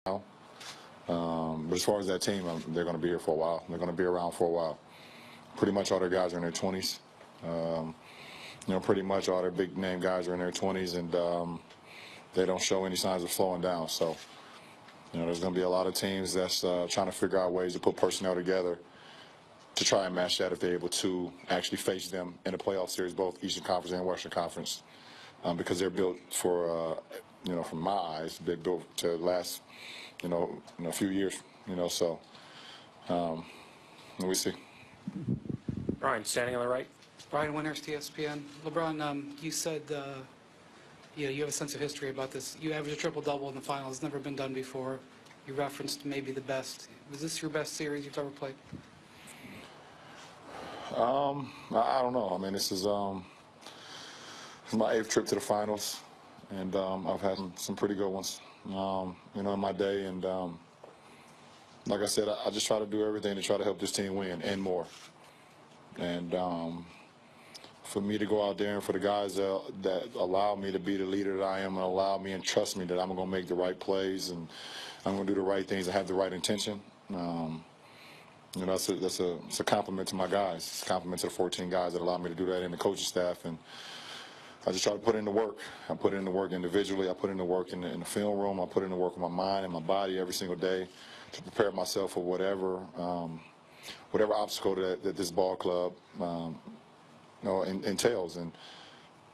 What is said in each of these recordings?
now. But as far as that team, they're going to be here for a while. They're going to be around for a while. Pretty much all their guys are in their 20s. Pretty much all their big name guys are in their 20s, and they don't show any signs of slowing down. So, there's going to be a lot of teams that's trying to figure out ways to put personnel together to try and match that if they're able to actually face them in a playoff series, both Eastern Conference and Western Conference, because they're built for, from my eyes, they're built to last, a few years, so we see. Ryan, standing on the right. Brian Winters, ESPN. LeBron, you said you have a sense of history about this. You averaged a triple-double in the finals. It's never been done before. You referenced maybe the best. Was this your best series you've ever played? I don't know. I mean, this is my 8th trip to the finals, and I've had some pretty good ones, in my day. And like I said, I just try to do everything to try to help this team win and more. And for me to go out there and for the guys that allow me to be the leader that I am and allow me and trust me that I'm going to make the right plays and I'm going to do the right things and have the right intention, it's a compliment to my guys. It's a compliment to the 14 guys that allow me to do that, and the coaching staff. And I just try to put in the work. I put in the work individually. I put in the work in the film room. I put in the work in my mind and my body every single day to prepare myself for whatever obstacle that this ball club entails. And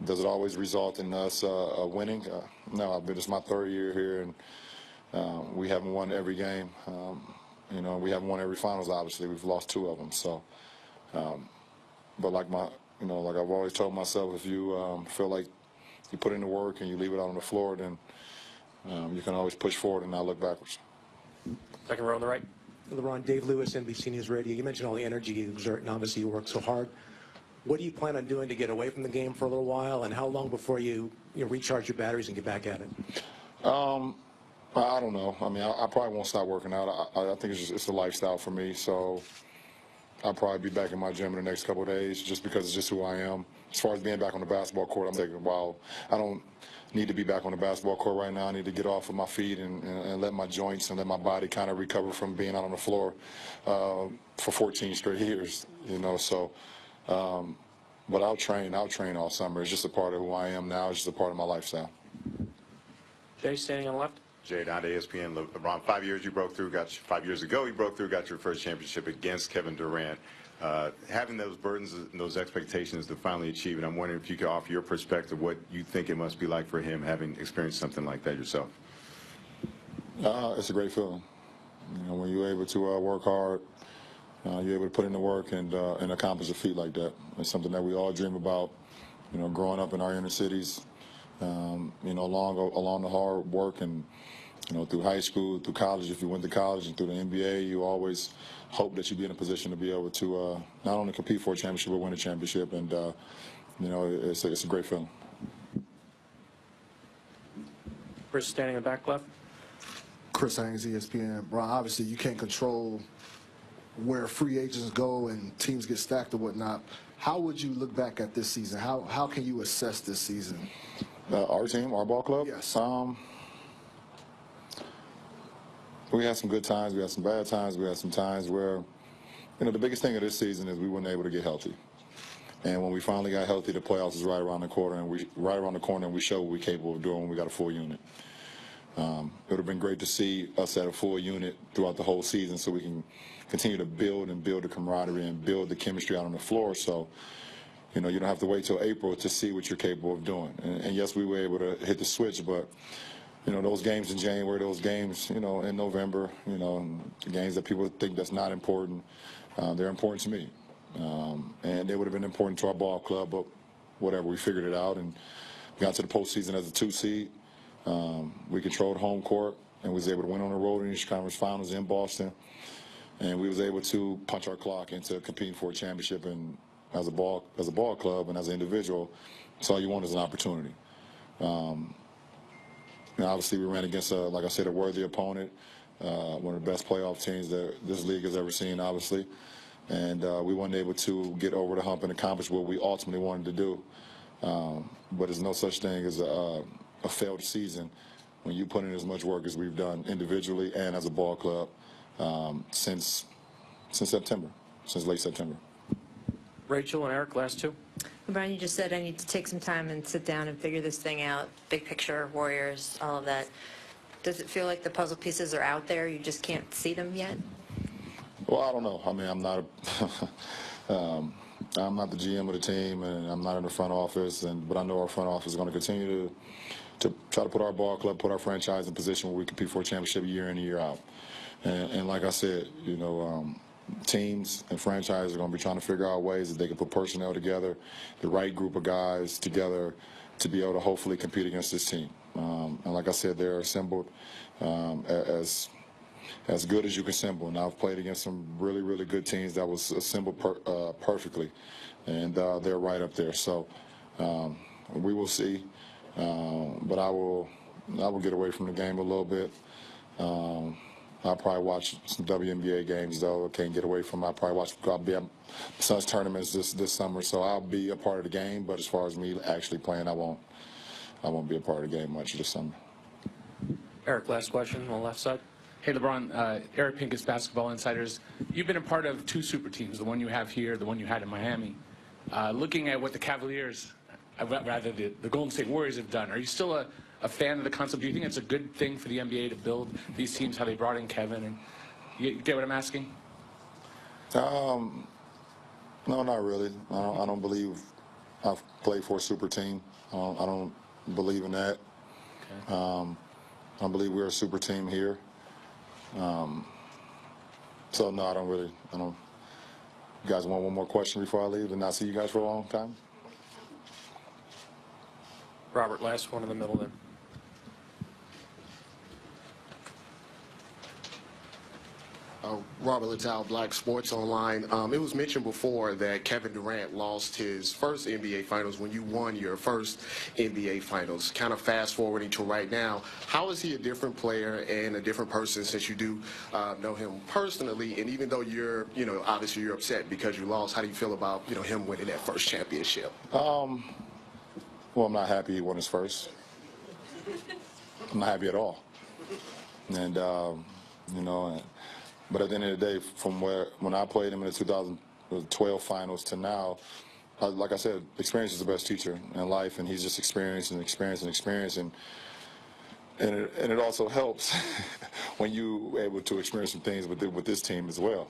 does it always result in us winning? No. It's my 3rd year here, and we haven't won every game. We haven't won every finals. Obviously, we've lost 2 of them. So, but like I've always told myself, if you feel like you put in the work and you leave it out on the floor, then you can always push forward and not look backwards. Second row on the right. LeBron, Dave Lewis, NBC News Radio. You mentioned all the energy you exert, and obviously you work so hard. What do you plan on doing to get away from the game for a little while, and how long before you recharge your batteries and get back at it? I don't know. I mean, I probably won't stop working out. I think it's a lifestyle for me, so I'll probably be back in my gym in the next couple of days just because it's just who I am. As far as being back on the basketball court, I'm taking a while. I don't need to be back on the basketball court right now. I need to get off of my feet and let my joints and let my body kind of recover from being out on the floor for 14 straight years, so. But I'll train all summer. It's just a part of who I am now. It's just a part of my lifestyle. Jay, standing on the left. Jay, down to ESPN. LeBron, 5 years you broke through. 5 years ago you broke through, got your first championship against Kevin Durant. Having those burdens and those expectations to finally achieve it, I'm wondering if you could offer your perspective, what you think it must be like for him, having experienced something like that yourself. It's a great feeling. When you're able to work hard, you're able to put in the work and accomplish a feat like that. It's something that we all dream about, growing up in our inner cities, along the hard work and, through high school, through college. If you went to college and through the NBA, you always hope that you be in a position to be able to not only compete for a championship but win a championship. And, it's a great feeling. Chris, standing in the back left. Chris Haynes, ESPN. Ron, obviously you can't control where free agents go and teams get stacked or whatnot. How would you look back at this season? How can you assess this season? Our team, our ball club? Yes. We had some good times. We had some bad times. We had some times where, the biggest thing of this season is we weren't able to get healthy. And when we finally got healthy, the playoffs is right around the corner, and we showed what we're capable of doing when we got a full unit. It would have been great to see us at a full unit throughout the whole season so we can continue to build the camaraderie and build the chemistry out on the floor. So, you don't have to wait till April to see what you're capable of doing. And yes, we were able to hit the switch, but, those games in January, those games, in November, the games that people think that's not important, they're important to me. And they would have been important to our ball club, but whatever, we figured it out and got to the postseason as a 2 seed. We controlled home court and was able to win on the road in the Eastern Conference Finals in Boston. And we was able to punch our clock into competing for a championship. And as a ball club and as an individual, that's all you want is an opportunity. Obviously, we ran against, like I said, a worthy opponent, one of the best playoff teams that this league has ever seen, obviously. And we weren't able to get over the hump and accomplish what we ultimately wanted to do. But there's no such thing as a failed season when you put in as much work as we've done individually and as a ball club since September, since late September. Rachel and Eric, last two. Brian, you just said I need to take some time and sit down and figure this thing out. Big picture, Warriors, all of that. Does it feel like the puzzle pieces are out there? You just can't see them yet? Well, I don't know. I mean, I'm not the GM of the team, and I'm not in the front office. But I know our front office is going to continue to try to put our ball club, put our franchise in position where we compete for a championship year in and year out. And like I said, you know, teams and franchises are going to be trying to figure out ways that they can put personnel together, the right group of guys together to be able to hopefully compete against this team. And like I said, they're assembled as good as you can assemble. And I've played against some really, really good teams that was assembled perfectly, and they're right up there. So we will see, but I will get away from the game a little bit. I'll probably watch some WNBA games, though. I can't get away from. I'll be at Suns tournaments this summer, so I'll be a part of the game. But as far as me actually playing, I won't be a part of the game much this summer. Eric, last question on the left side. Hey, LeBron, Eric Pincus, Basketball Insiders. You've been a part of two super teams, the one you have here, the one you had in Miami. Looking at what the Cavaliers, rather the Golden State Warriors have done, are you still a fan of the concept? Do you think it's a good thing for the NBA to build these teams, how they brought in Kevin? And you get what I'm asking? No, not really. I don't believe I've played for a super team. I don't believe in that. Okay. I believe we're a super team here. So no, I don't. You guys want one more question before I leave and not see you guys for a long time? Robert, last one in the middle then. Robert Littell, Black Sports Online. It was mentioned before that Kevin Durant lost his first NBA Finals when you won your first NBA Finals. Kind of fast forwarding to right now, how is he a different player and a different person since you do know him personally? And even though you're, obviously you're upset because you lost, how do you feel about, him winning that first championship? Well, I'm not happy he won his first. I'm not happy at all. And, but at the end of the day, from when I played him in the 2012 finals to now, like I said, experience is the best teacher in life, and he's just experienced and experienced and experienced, and it also helps when you able to experience some things with this team as well.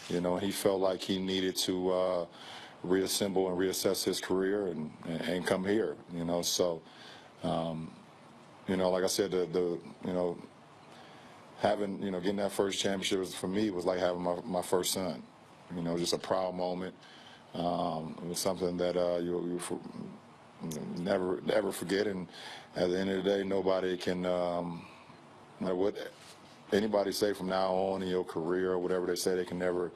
He felt like he needed to reassemble and reassess his career and come here. So like I said, having, getting that first championship for me was like having my first son. Just a proud moment. It was something that you never forget. And at the end of the day, nobody can, no matter what anybody say from now on in your career or whatever they say, they can never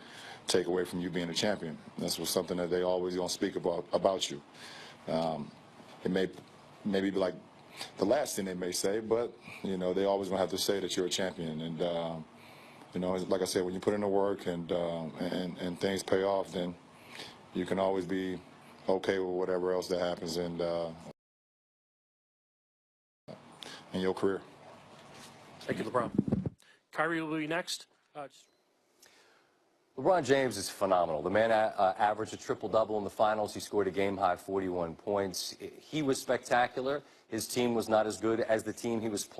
take away from you being a champion. That's something that they always gonna speak about you. It may be like the last thing they may say, but they always gonna have to say that you're a champion. And like I said, when you put in the work and things pay off, then you can always be okay with whatever else that happens in your career. Thank you, LeBron. Kyrie will be next. LeBron James is phenomenal. The man averaged a triple-double in the finals. He scored a game-high 41 points. He was spectacular. His team was not as good as the team he was playing.